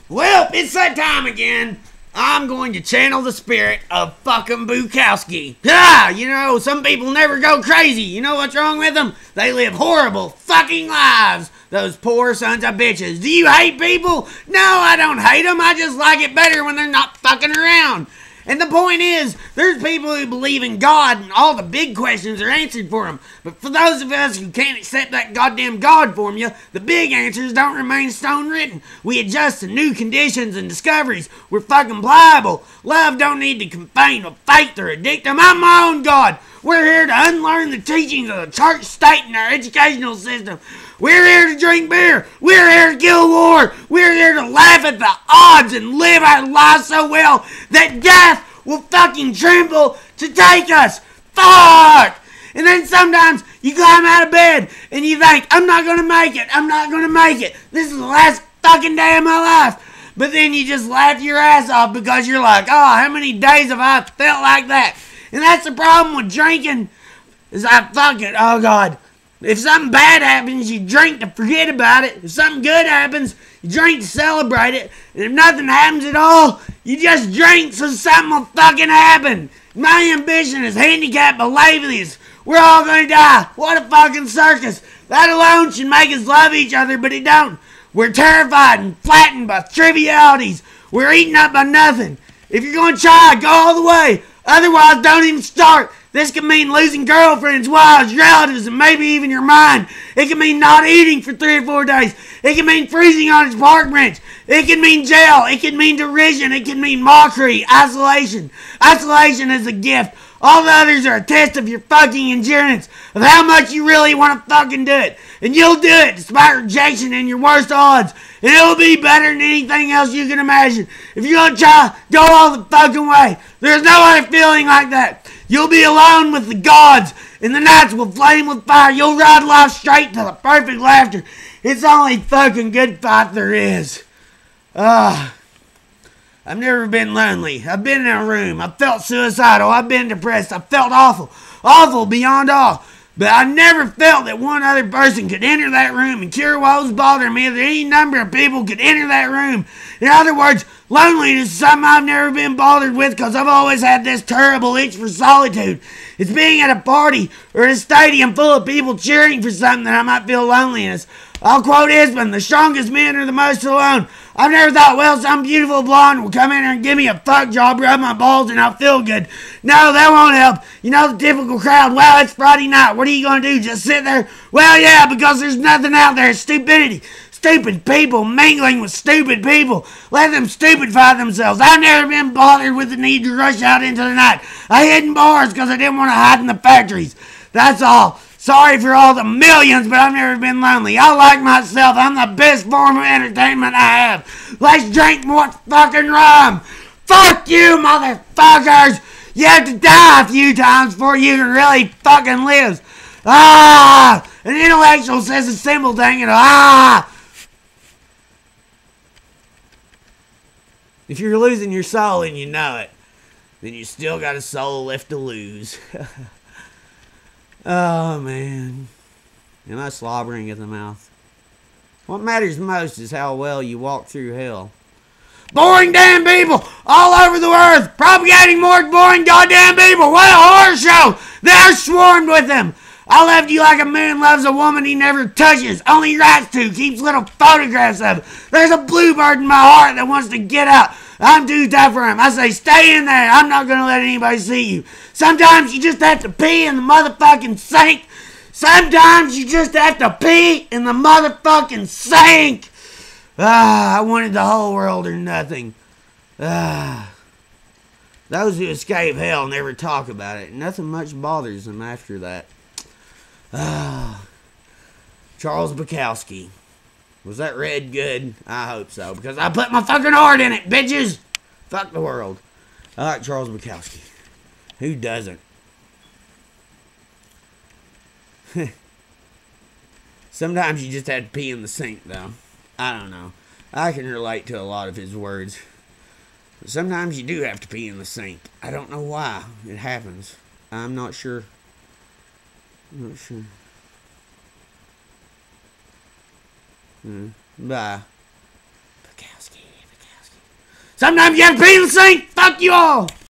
Well, it's that time again. I'm going to channel the spirit of fucking Bukowski. Ah, you know, some people never go crazy. You know what's wrong with them? They live horrible fucking lives. Those poor sons of bitches. Do you hate people? No, I don't hate them. I just like it better when they're not fucking around. And the point is, there's people who believe in God and all the big questions are answered for them. But for those of us who can't accept that goddamn God formula, the big answers don't remain stone written. We adjust to new conditions and discoveries. We're fucking pliable. Love don't need to contain with faith or a dictum. I'm my own God. We're here to unlearn the teachings of the church state and our educational system. We're here to drink beer. We're here to kill war. We're here to laugh at the odds and live our lives so well that death will fucking tremble to take us. Fuck! And then sometimes you climb out of bed and you think, I'm not going to make it. I'm not going to make it. This is the last fucking day of my life. But then you just laugh your ass off because you're like, oh, how many days have I felt like that? And that's the problem with drinking is I fucking, oh God. If something bad happens, you drink to forget about it. If something good happens, you drink to celebrate it. And if nothing happens at all, you just drink so something will fucking happen. My ambition is handicapped by this. We're all gonna die. What a fucking circus. That alone should make us love each other, but it don't. We're terrified and flattened by trivialities. We're eaten up by nothing. If you're gonna try, go all the way. Otherwise, don't even start. This could mean losing girlfriends, wives, relatives, and maybe even your mind. It could mean not eating for 3 or 4 days. It could mean freezing on its park bench. It could mean jail. It could mean derision. It could mean mockery, isolation. Isolation is a gift. All the others are a test of your fucking endurance, of how much you really want to fucking do it. And you'll do it despite rejection and your worst odds. And it'll be better than anything else you can imagine. If you're gonna try, go all the fucking way. There's no other feeling like that. You'll be alone with the gods, and the nights will flame with fire. You'll ride life straight to the perfect laughter. It's the only fucking good fight there is. I've never been lonely. I've been in a room. I've felt suicidal. I've been depressed. I've felt awful. Awful beyond all. But I never felt that one other person could enter that room and cure what was bothering me, that any number of people could enter that room. In other words, loneliness is something I've never been bothered with because I've always had this terrible itch for solitude. It's being at a party or at a stadium full of people cheering for something that I might feel loneliness. I'll quote Isman, the strongest men are the most alone. I've never thought, well, some beautiful blonde will come in here and give me a fuck job, rub my balls, and I'll feel good. No, that won't help. You know, the typical crowd, well, it's Friday night. What are you going to do, just sit there? Well, yeah, because there's nothing out there. Stupidity. Stupid people mingling with stupid people. Let them stupidify themselves. I've never been bothered with the need to rush out into the night. I hid in bars because I didn't want to hide in the factories. That's all. Sorry for all the millions, but I've never been lonely. I like myself. I'm the best form of entertainment I have. Let's drink more fucking rum. Fuck you, motherfuckers. You have to die a few times before you can really fucking live. An intellectual says a simple thing and If you're losing your soul and you know it, then you still got a soul left to lose. Oh, man. Am I slobbering at the mouth? What matters most is how well you walk through hell. Boring damn people all over the earth propagating more boring goddamn people. What a horror show. They're swarmed with them. I loved you like a man loves a woman he never touches, only writes to, keeps little photographs of. There's a bluebird in my heart that wants to get out. I'm too tough for him. I say, stay in there. I'm not going to let anybody see you. Sometimes you just have to pee in the motherfucking sink. Sometimes you just have to pee in the motherfucking sink. I wanted the whole world or nothing. Those who escape hell never talk about it. Nothing much bothers them after that. Charles Bukowski. Was that read good? I hope so, because I put my fucking heart in it, bitches! Fuck the world. I like Charles Bukowski. Who doesn't? Sometimes you just have to pee in the sink, though. I don't know. I can relate to a lot of his words. But sometimes you do have to pee in the sink. I don't know why it happens. I'm not sure. Bye. Bukowski. Sometimes you have to pee in the sink. Fuck you all.